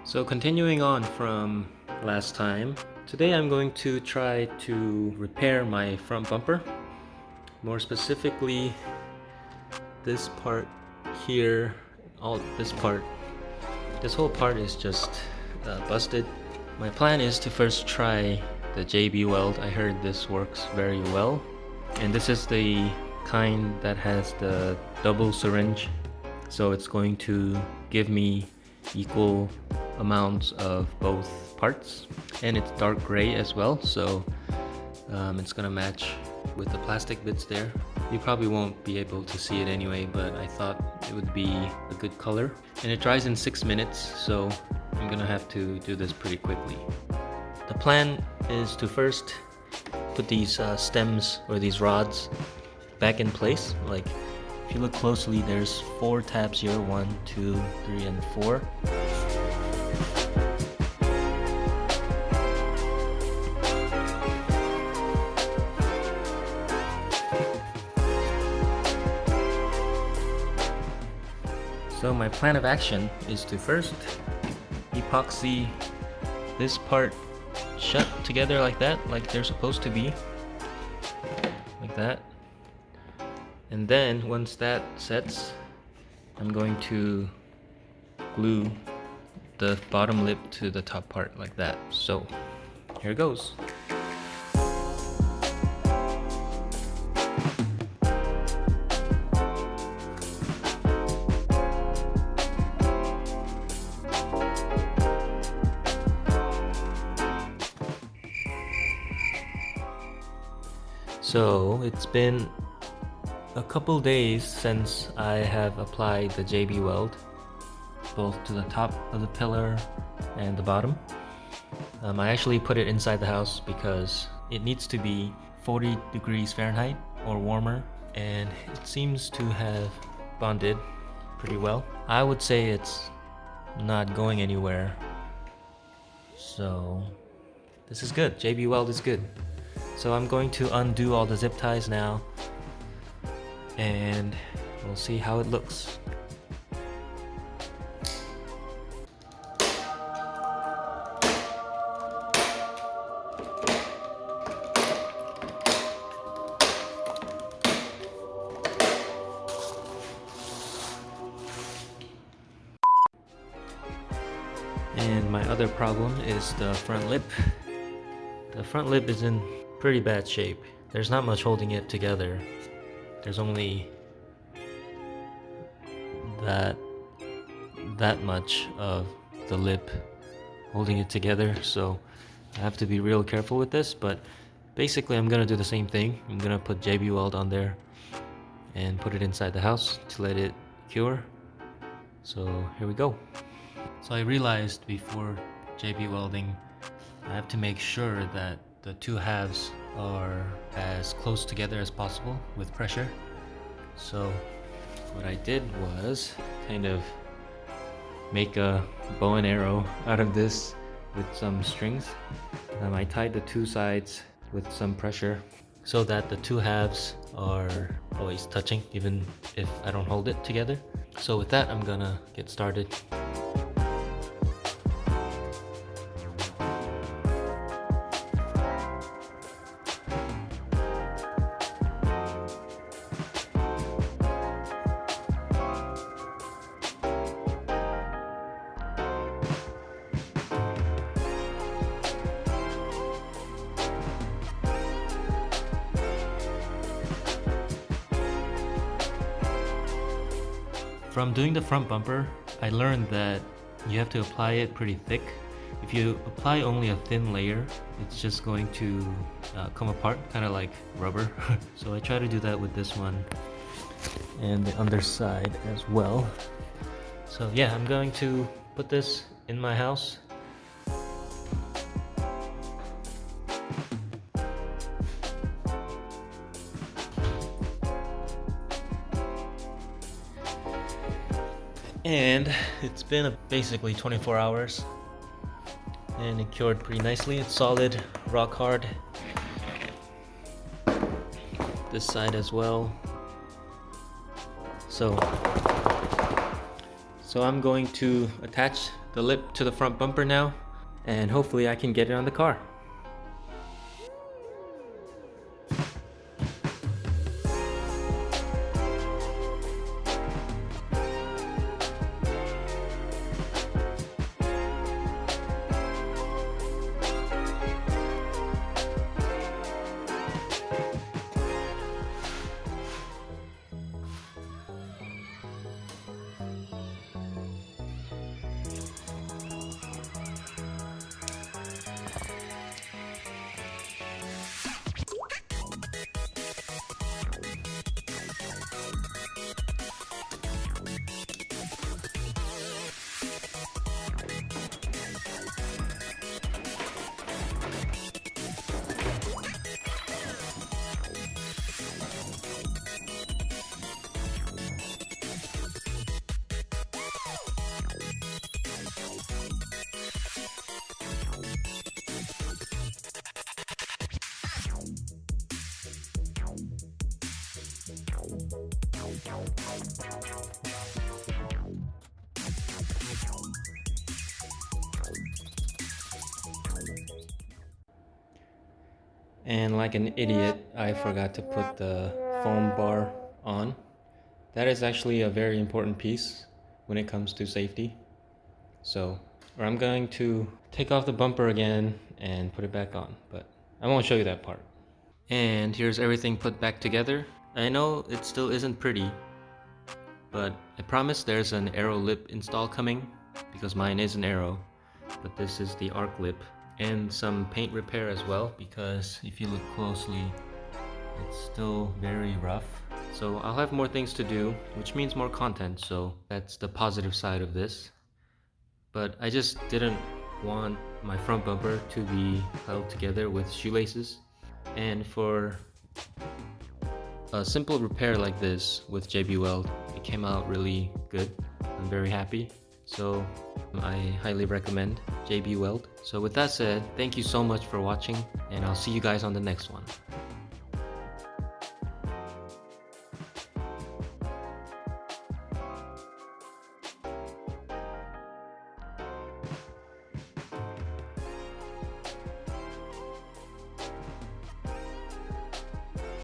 So continuing on from last time, today I'm going to try to repair my front bumper. More specifically, this part here, this whole part is just busted. My plan is to first try the JB weld. I heard this works very well. And this is the kind that has the double syringe. So it's going to give me equal amounts of both parts. And it's dark gray as well, so it's gonna match with the plastic bits there. You probably won't be able to see it anyway, but I thought it would be a good color. And it dries in 6 minutes, so I'm gonna have to do this pretty quickly. The plan is to first put these stems or these rods back in place. Like, if you look closely, there's 4 tabs here, 1, 2, 3, and 4. So my plan of action is to first epoxy this part shut together like that, like they're supposed to be, like that. And then once that sets, I'm going to glue the bottom lip to the top part like that. So here goes. So it's been a couple days since I have applied the JB weld, both to the top of the pillar and the bottom. I actually put it inside the house because it needs to be 40 degrees Fahrenheit or warmer, and it seems to have bonded pretty well. I would say it's not going anywhere, so this is good. JB weld is good. So I'm going to undo all the zip ties now, and we'll see how it looks. And my other problem is the front lip. The front lip is in pretty bad shape. There's not much holding it together. There's only that much of the lip holding it together, so I have to be real careful with this. But basically I'm gonna do the same thing. I'm gonna put JB weld on there and put it inside the house to let it cure. So here we go. So I realized before JB welding, I have to make sure that the two halves are as close together as possible with pressure. So what I did was kind of make a bow and arrow out of this with some strings. I tied the two sides with some pressure so that the two halves are always touching, even if I don't hold it together. So with that, I'm gonna get started. From doing the front bumper, I learned that you have to apply it pretty thick. If you apply only a thin layer, it's just going to come apart, kind of like rubber. So I try to do that with this one and the underside as well. So yeah, I'm going to put this in my house. And it's been basically 24 hours and it cured pretty nicely. It's solid, rock hard. This side as well. So So I'm going to attach the lip to the front bumper now, and hopefully I can get it on the car. And like an idiot, I forgot to put the foam bar on. That is actually a very important piece when it comes to safety. So, or I'm going to take off the bumper again and put it back on, but I won't show you that part. And here's everything put back together. I know it still isn't pretty, but I promise there's an Aero lip install coming, because mine is an Aero, but this is the arc lip. And some paint repair as well, because if you look closely, it's still very rough. So I'll have more things to do, which means more content, so that's the positive side of this. But I just didn't want my front bumper to be held together with shoelaces. And for a simple repair like this with JB Weld, it came out really good. I'm very happy. So I highly recommend JB Weld. So with that said, thank you so much for watching, and I'll see you guys on the next one.